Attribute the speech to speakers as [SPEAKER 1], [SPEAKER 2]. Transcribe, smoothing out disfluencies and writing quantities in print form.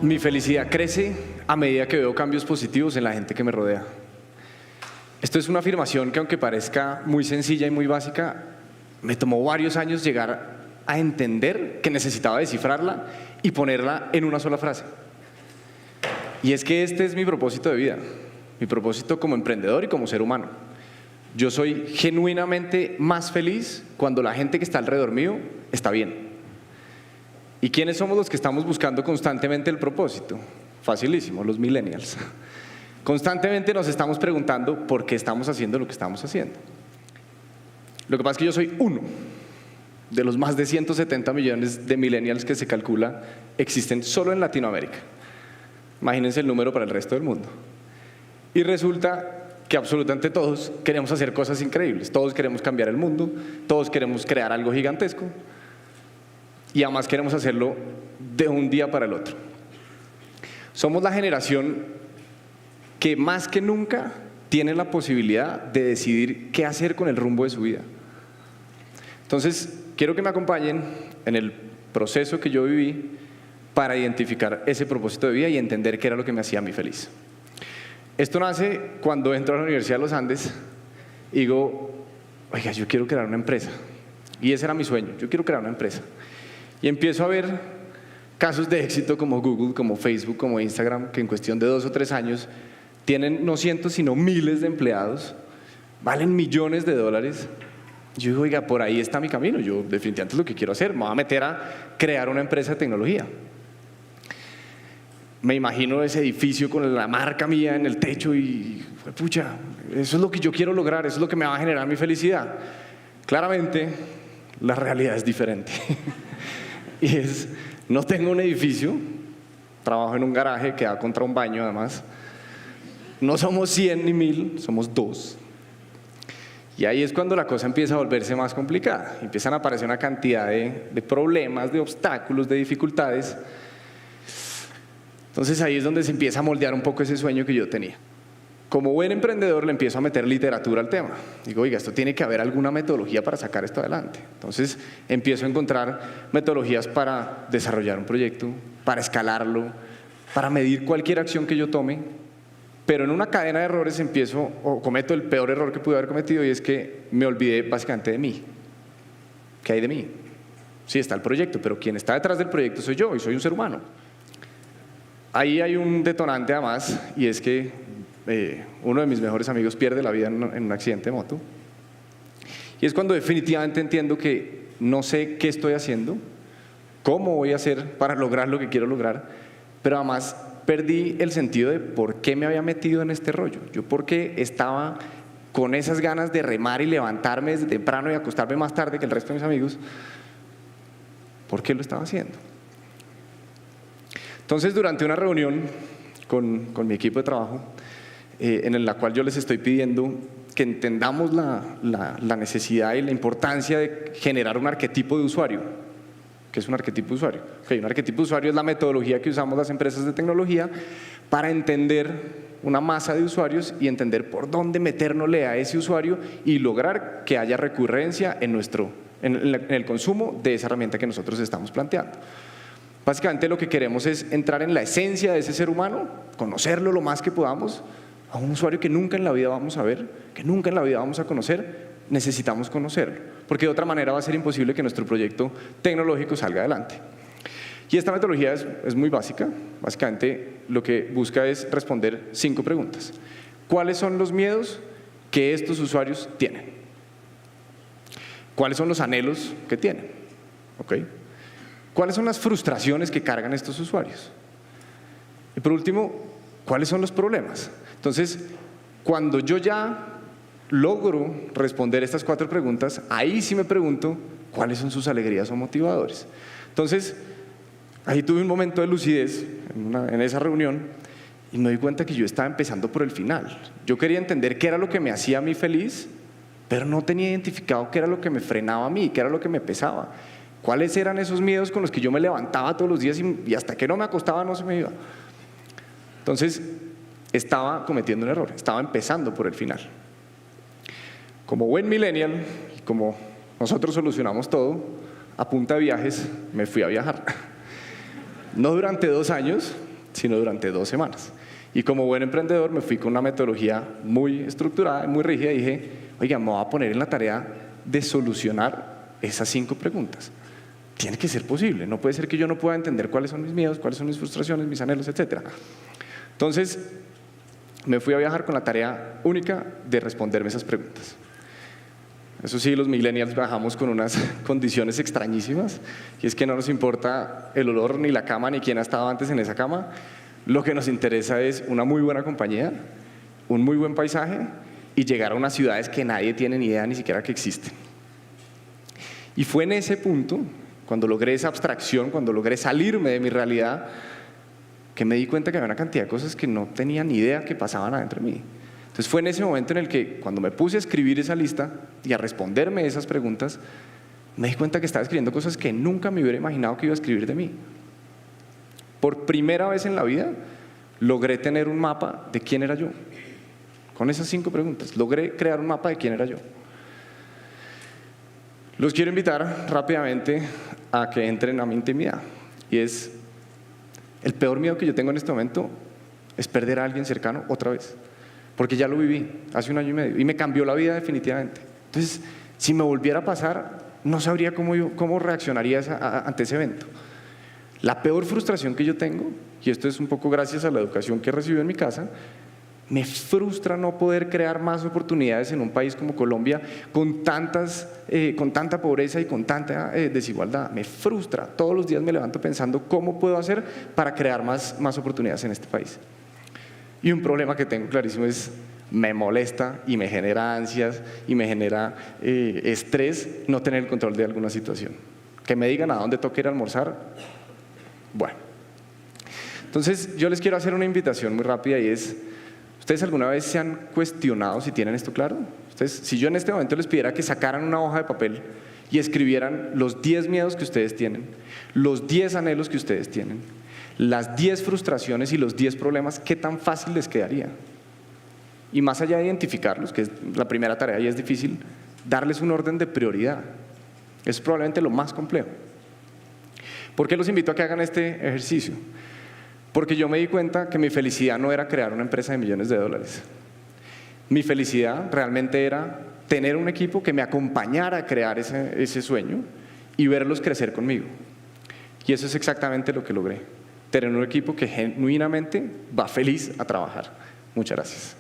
[SPEAKER 1] Mi felicidad crece a medida que veo cambios positivos en la gente que me rodea. Esto es una afirmación que, aunque parezca muy sencilla y muy básica, me tomó varios años llegar a entender que necesitaba descifrarla y ponerla en una sola frase. Y es que este es mi propósito de vida, mi propósito como emprendedor y como ser humano. Yo soy genuinamente más feliz cuando la gente que está alrededor mío está bien. ¿Y quiénes somos los que estamos buscando constantemente el propósito? Facilísimo, los millennials. Constantemente nos estamos preguntando por qué estamos haciendo lo que estamos haciendo. Lo que pasa es que yo soy uno de los más de 170 millones de millennials que se calcula existen solo en Latinoamérica. Imagínense el número para el resto del mundo. Y resulta que absolutamente todos queremos hacer cosas increíbles. Todos queremos cambiar el mundo, todos queremos crear algo gigantesco. Y además queremos hacerlo de un día para el otro. Somos la generación que más que nunca tiene la posibilidad de decidir qué hacer con el rumbo de su vida. Entonces, quiero que me acompañen en el proceso que yo viví para identificar ese propósito de vida y entender qué era lo que me hacía a mí feliz. Esto nace cuando entro a la Universidad de los Andes y digo, oiga, yo quiero crear una empresa. Y ese era mi sueño, yo quiero crear una empresa. Y empiezo a ver casos de éxito como Google, como Facebook, como Instagram, que en cuestión de 2 o 3 años tienen no cientos, sino miles de empleados, valen millones de dólares. Yo digo, oiga, por ahí está mi camino, yo definitivamente es lo que quiero hacer, me voy a meter a crear una empresa de tecnología. Me imagino ese edificio con la marca mía en el techo y, pucha, eso es lo que yo quiero lograr, eso es lo que me va a generar mi felicidad. Claramente, la realidad es diferente. Y es, no tengo un edificio, trabajo en un garaje que da contra un baño además, no somos 100 ni 1000, somos 2. Y ahí es cuando la cosa empieza a volverse más complicada, empiezan a aparecer una cantidad de problemas, de obstáculos, de dificultades. Entonces ahí es donde se empieza a moldear un poco ese sueño que yo tenía. Como buen emprendedor le empiezo a meter literatura al tema. Digo, oiga, esto tiene que haber alguna metodología para sacar esto adelante. Entonces empiezo a encontrar metodologías para desarrollar un proyecto, para escalarlo, para medir cualquier acción que yo tome. Pero en una cadena de errores empiezo, o cometo el peor error que pude haber cometido, y es que me olvidé básicamente de mí. ¿Qué hay de mí? Sí, está el proyecto, pero quien está detrás del proyecto soy yo, y soy un ser humano. Ahí hay un detonante además, y es que uno de mis mejores amigos pierde la vida en un accidente de moto. Y es cuando definitivamente entiendo que no sé qué estoy haciendo, cómo voy a hacer para lograr lo que quiero lograr, pero además perdí el sentido de por qué me había metido en este rollo. Yo por qué estaba con esas ganas de remar y levantarme desde temprano y acostarme más tarde que el resto de mis amigos. ¿Por qué lo estaba haciendo? Entonces, durante una reunión con mi equipo de trabajo, en la cual yo les estoy pidiendo que entendamos la necesidad y la importancia de generar un arquetipo de usuario. ¿Qué es un arquetipo de usuario? Un arquetipo de usuario es la metodología que usamos las empresas de tecnología para entender una masa de usuarios y entender por dónde metérnosle a ese usuario y lograr que haya recurrencia en el consumo de esa herramienta que nosotros estamos planteando. Básicamente lo que queremos es entrar en la esencia de ese ser humano, conocerlo lo más que podamos. A un usuario que nunca en la vida vamos a ver, que nunca en la vida vamos a conocer, necesitamos conocerlo, porque de otra manera va a ser imposible que nuestro proyecto tecnológico salga adelante. Y esta metodología es muy básica. Básicamente lo que busca es responder 5 preguntas. ¿Cuáles son los miedos que estos usuarios tienen? ¿Cuáles son los anhelos que tienen? ¿Cuáles son las frustraciones que cargan estos usuarios? Y por último, ¿cuáles son los problemas? Entonces, cuando yo ya logro responder estas 4 preguntas, ahí sí me pregunto cuáles son sus alegrías o motivadores. Entonces, ahí tuve un momento de lucidez en esa reunión y me di cuenta que yo estaba empezando por el final. Yo quería entender qué era lo que me hacía a mí feliz, pero no tenía identificado qué era lo que me frenaba a mí, qué era lo que me pesaba. ¿Cuáles eran esos miedos con los que yo me levantaba todos los días y hasta que no me acostaba no se me iba? Entonces, estaba cometiendo un error, estaba empezando por el final. Como buen millennial, y como nosotros solucionamos todo, a punta de viajes me fui a viajar. No durante 2 años, sino durante 2 semanas. Y como buen emprendedor me fui con una metodología muy estructurada, muy rígida, y dije, oiga, me voy a poner en la tarea de solucionar esas 5 preguntas. Tiene que ser posible, no puede ser que yo no pueda entender cuáles son mis miedos, cuáles son mis frustraciones, mis anhelos, etc. Entonces, me fui a viajar con la tarea única de responderme esas preguntas. Eso sí, los millennials viajamos con unas condiciones extrañísimas, y es que no nos importa el olor, ni la cama, ni quién ha estado antes en esa cama. Lo que nos interesa es una muy buena compañía, un muy buen paisaje y llegar a unas ciudades que nadie tiene ni idea ni siquiera que existen. Y fue en ese punto, cuando logré esa abstracción, cuando logré salirme de mi realidad, que me di cuenta que había una cantidad de cosas que no tenía ni idea que pasaban adentro de mí. Entonces fue en ese momento en el que, cuando me puse a escribir esa lista y a responderme esas preguntas, me di cuenta que estaba escribiendo cosas que nunca me hubiera imaginado que iba a escribir de mí. Por primera vez en la vida logré tener un mapa de quién era yo. Con esas 5 preguntas logré crear un mapa de quién era yo. Los quiero invitar rápidamente a que entren a mi intimidad. Y es, el peor miedo que yo tengo en este momento es perder a alguien cercano otra vez. Porque ya lo viví hace 1 año y medio y me cambió la vida definitivamente. Entonces, si me volviera a pasar, no sabría cómo reaccionaría ante ese evento. La peor frustración que yo tengo, y esto es un poco gracias a la educación que he recibido en mi casa, me frustra no poder crear más oportunidades en un país como Colombia con tanta pobreza y con tanta desigualdad. Me frustra. Todos los días me levanto pensando cómo puedo hacer para crear más oportunidades en este país. Y un problema que tengo clarísimo es, me molesta y me genera ansias y me genera estrés no tener el control de alguna situación. Que me digan a dónde toca ir a almorzar. Bueno, entonces yo les quiero hacer una invitación muy rápida, y es, ¿ustedes alguna vez se han cuestionado si tienen esto claro? Si yo en este momento les pidiera que sacaran una hoja de papel y escribieran los 10 miedos que ustedes tienen, los 10 anhelos que ustedes tienen, las 10 frustraciones y los 10 problemas, ¿qué tan fácil les quedaría? Y más allá de identificarlos, que es la primera tarea y es difícil, darles un orden de prioridad. Es probablemente lo más complejo. ¿Por qué los invito a que hagan este ejercicio? Porque yo me di cuenta que mi felicidad no era crear una empresa de millones de dólares. Mi felicidad realmente era tener un equipo que me acompañara a crear ese sueño y verlos crecer conmigo. Y eso es exactamente lo que logré. Tener un equipo que genuinamente va feliz a trabajar. Muchas gracias.